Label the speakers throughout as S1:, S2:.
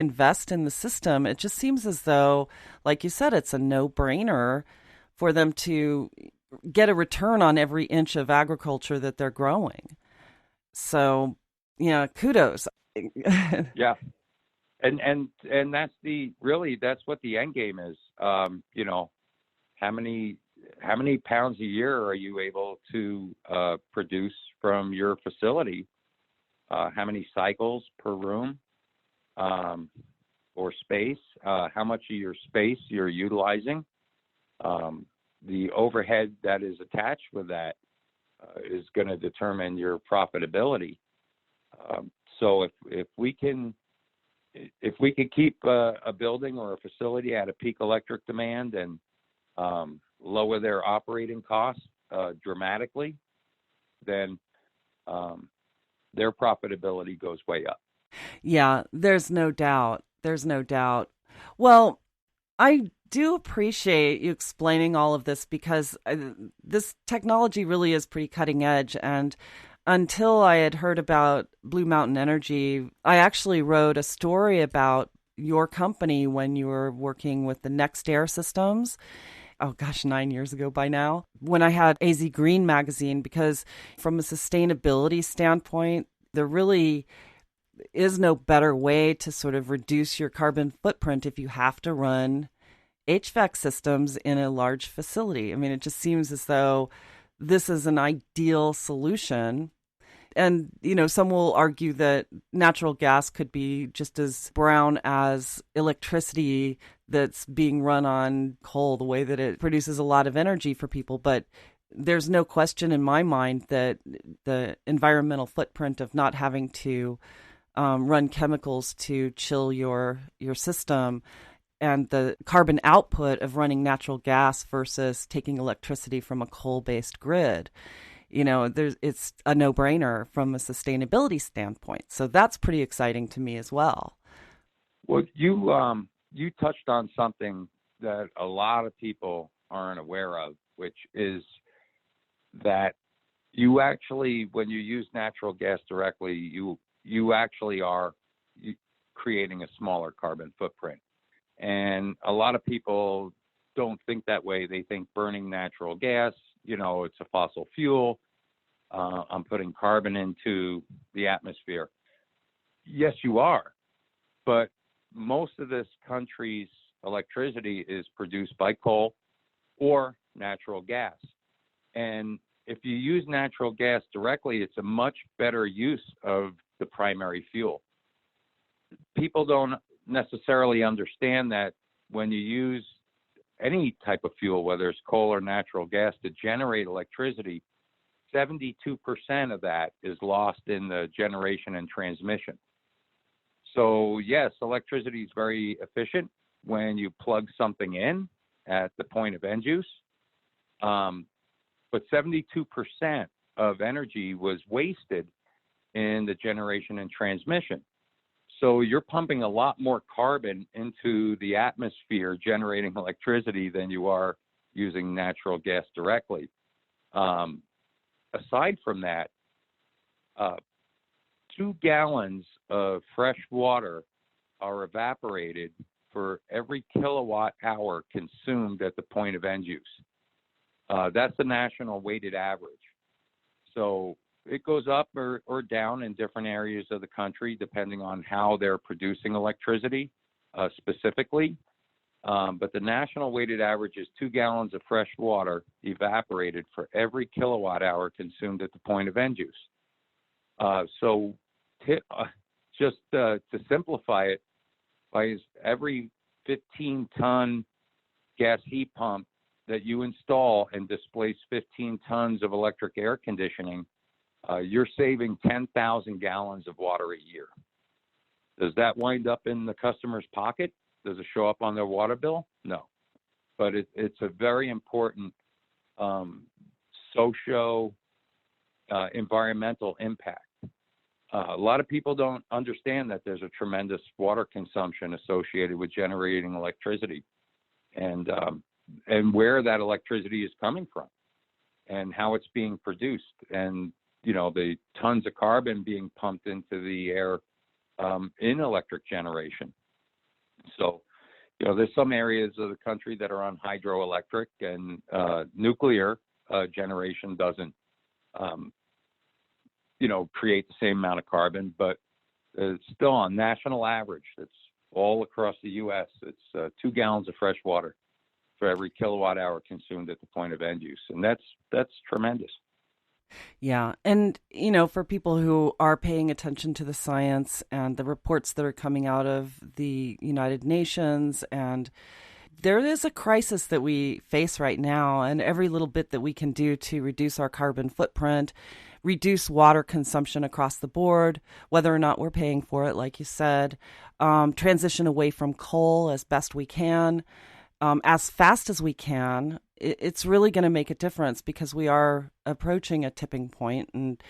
S1: invest in the system, it just seems as though, like you said, it's a no-brainer for them to get a return on every inch of agriculture that they're growing. So, yeah, kudos.
S2: Yeah. And that's that's what the end game is. You know, how many how many pounds a year are you able to produce from your facility? How many cycles per room or space? How much of your space you're utilizing? The overhead that is attached with that is going to determine your profitability. So if we could keep a building or a facility at a peak electric demand and lower their operating costs dramatically, then their profitability goes way up.
S1: Yeah, there's no doubt. There's no doubt. Well, I do appreciate you explaining all of this because this technology really is pretty cutting edge. And until I had heard about Blue Mountain Energy, I actually wrote a story about your company when you were working with the Next Air systems. Oh gosh, 9 years ago by now, when I had AZ Green magazine, because from a sustainability standpoint, there really is no better way to sort of reduce your carbon footprint if you have to run HVAC systems in a large facility. I mean, it just seems as though this is an ideal solution. And, you know, some will argue that natural gas could be just as brown as electricity that's being run on coal, the way that it produces a lot of energy for people. But there's no question in my mind that the environmental footprint of not having to run chemicals to chill your system and the carbon output of running natural gas versus taking electricity from a coal-based grid, you know, it's a no-brainer from a sustainability standpoint. So that's pretty exciting to me as well.
S2: Well, you touched on something that a lot of people aren't aware of, which is that you actually, when you use natural gas directly, you actually are creating a smaller carbon footprint. And a lot of people don't think that way. They think burning natural gas, you know, it's a fossil fuel. I'm putting carbon into the atmosphere. Yes, you are. But most of this country's electricity is produced by coal or natural gas. And if you use natural gas directly, it's a much better use of the primary fuel. People don't necessarily understand that when you use any type of fuel, whether it's coal or natural gas, to generate electricity, 72% of that is lost in the generation and transmission. So yes, electricity is very efficient when you plug something in at the point of end use. But 72% of energy was wasted in the generation and transmission. So you're pumping a lot more carbon into the atmosphere generating electricity than you are using natural gas directly. Aside from that, 2 gallons of fresh water are evaporated for every kilowatt hour consumed at the point of end use. That's the national weighted average. So it goes up or down in different areas of the country, depending on how they're producing electricity specifically. But the national weighted average is 2 gallons of fresh water evaporated for every kilowatt hour consumed at the point of end use. So just to simplify it, by every 15-ton gas heat pump that you install and displace 15 tons of electric air conditioning, you're saving 10,000 gallons of water a year. Does that wind up in the customer's pocket? Does it show up on their water bill? No. But it's a very important environmental impact. A lot of people don't understand that there's a tremendous water consumption associated with generating electricity, and where that electricity is coming from, and how it's being produced, and you know, the tons of carbon being pumped into the air in electric generation. So, there's some areas of the country that are on hydroelectric, and nuclear generation doesn't, create the same amount of carbon, but it's still on national average. It's all across the U.S. It's 2 gallons of fresh water for every kilowatt hour consumed at the point of end use, and that's tremendous.
S1: Yeah. And, for people who are paying attention to the science and the reports that are coming out of the United Nations, and there is a crisis that we face right now, and every little bit that we can do to reduce our carbon footprint, reduce water consumption across the board, whether or not we're paying for it, like you said, transition away from coal as best we can, as fast as we can, it's really going to make a difference, because we are approaching a tipping point. And,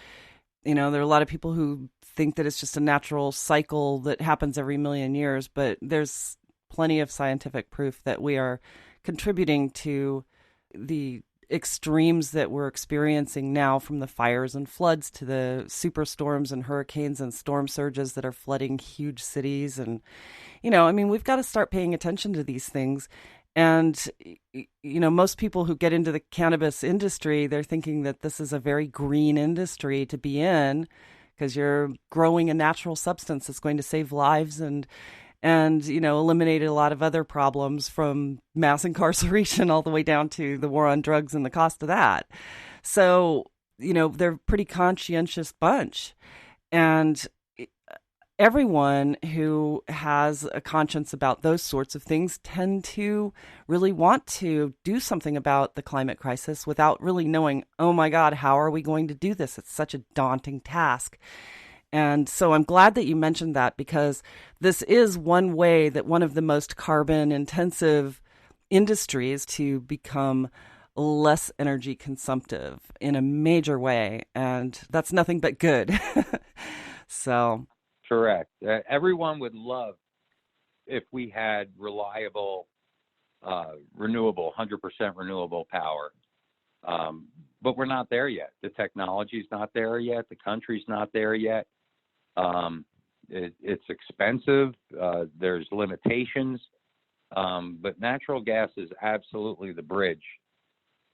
S1: there are a lot of people who think that it's just a natural cycle that happens every million years, but there's plenty of scientific proof that we are contributing to the extremes that we're experiencing now, from the fires and floods to the superstorms and hurricanes and storm surges that are flooding huge cities. And, we've got to start paying attention to these things. And, most people who get into the cannabis industry, they're thinking that this is a very green industry to be in, because you're growing a natural substance that's going to save lives and eliminate a lot of other problems, from mass incarceration all the way down to the war on drugs and the cost of that. So, they're a pretty conscientious bunch. And everyone who has a conscience about those sorts of things tend to really want to do something about the climate crisis without really knowing, oh my God, how are we going to do this? It's such a daunting task. And so I'm glad that you mentioned that, because this is one way that one of the most carbon intensive industries to become less energy consumptive in a major way. And that's nothing but good. So.
S2: Correct. Everyone would love if we had reliable, renewable, 100% renewable power. But we're not there yet. The technology's not there yet. The country's not there yet. It's expensive. There's limitations. But natural gas is absolutely the bridge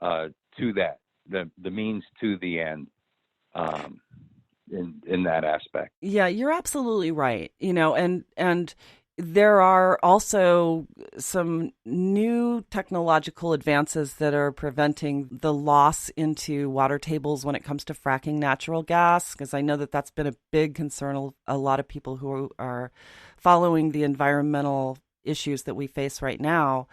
S2: to that, the means to the end. In that aspect.
S1: Yeah, you're absolutely right. And there are also some new technological advances that are preventing the loss into water tables when it comes to fracking natural gas, because I know that that's been a big concern of a lot of people who are following the environmental issues that we face right now.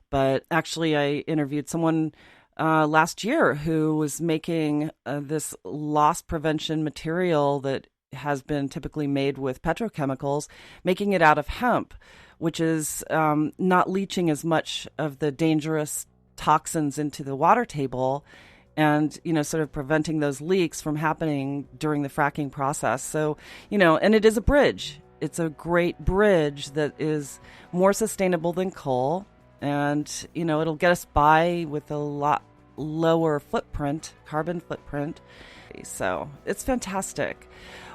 S1: But actually, I interviewed someone last year who was making this loss prevention material that has been typically made with petrochemicals, making it out of hemp, which is not leaching as much of the dangerous toxins into the water table, and, sort of preventing those leaks from happening during the fracking process. So, and it is a bridge. It's a great bridge that is more sustainable than coal. And, it'll get us by with a lot lower carbon footprint. So it's fantastic.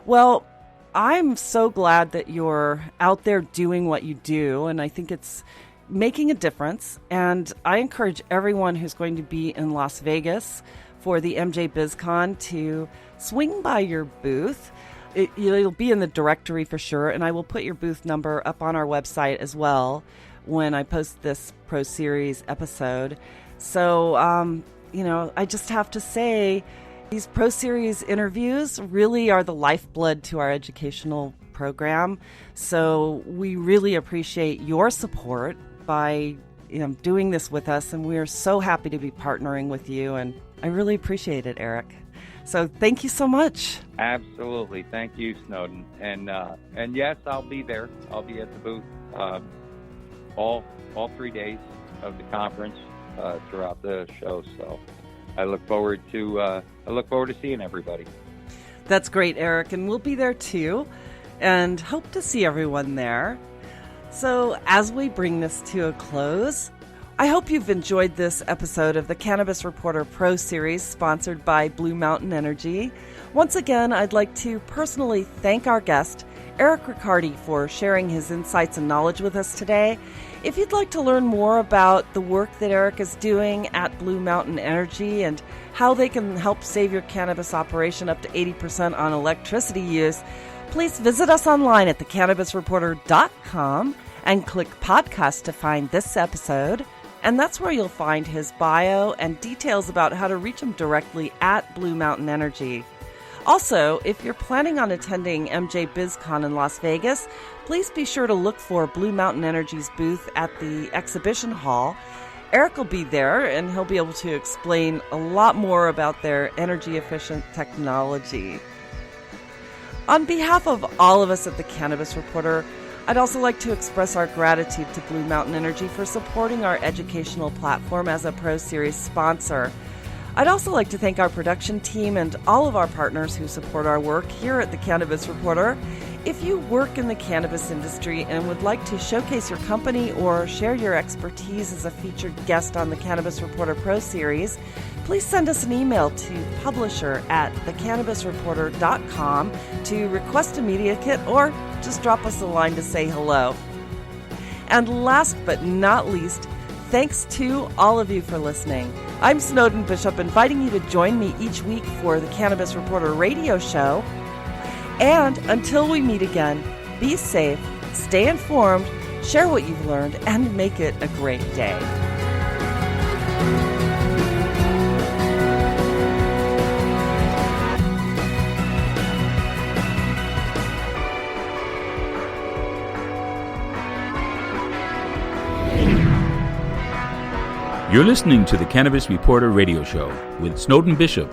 S1: Well, I'm so glad that you're out there doing what you do. And I think it's making a difference. And I encourage everyone who's going to be in Las Vegas for the MJ BizCon to swing by your booth. It'll be in the directory for sure. And I will put your booth number up on our website as well when I post this Pro Series episode. So, I just have to say, these Pro Series interviews really are the lifeblood to our educational program. So we really appreciate your support by doing this with us. And we are so happy to be partnering with you. And I really appreciate it, Eric. So thank you so much.
S2: Absolutely. Thank you, Snowden. And yes, I'll be there. I'll be at the booth all 3 days of the conference throughout the show. So I look forward to seeing everybody.
S1: That's great, Eric. And we'll be there too, and hope to see everyone there. So as we bring this to a close, I hope you've enjoyed this episode of the Cannabis Reporter Pro Series, sponsored by Blue Mountain Energy. Once again, I'd like to personally thank our guest, Eric Riccardi, for sharing his insights and knowledge with us today. If you'd like to learn more about the work that Eric is doing at Blue Mountain Energy and how they can help save your cannabis operation up to 80% on electricity use, please visit us online at thecannabisreporter.com and click podcast to find this episode. And that's where you'll find his bio and details about how to reach him directly at Blue Mountain Energy. Also, if you're planning on attending MJ BizCon in Las Vegas, please be sure to look for Blue Mountain Energy's booth at the exhibition hall. Eric will be there, and he'll be able to explain a lot more about their energy-efficient technology. On behalf of all of us at the Cannabis Reporter, I'd also like to express our gratitude to Blue Mountain Energy for supporting our educational platform as a Pro Series sponsor. I'd also like to thank our production team and all of our partners who support our work here at the Cannabis Reporter. If you work in the cannabis industry and would like to showcase your company or share your expertise as a featured guest on the Cannabis Reporter Pro Series, please send us an email to publisher@thecannabisreporter.com to request a media kit or just drop us a line to say hello. And last but not least, thanks to all of you for listening. I'm Snowden Bishop, inviting you to join me each week for the Cannabis Reporter radio show. And until we meet again, be safe, stay informed, share what you've learned, and make it a great day.
S3: You're listening to the Cannabis Reporter radio show with Snowden Bishop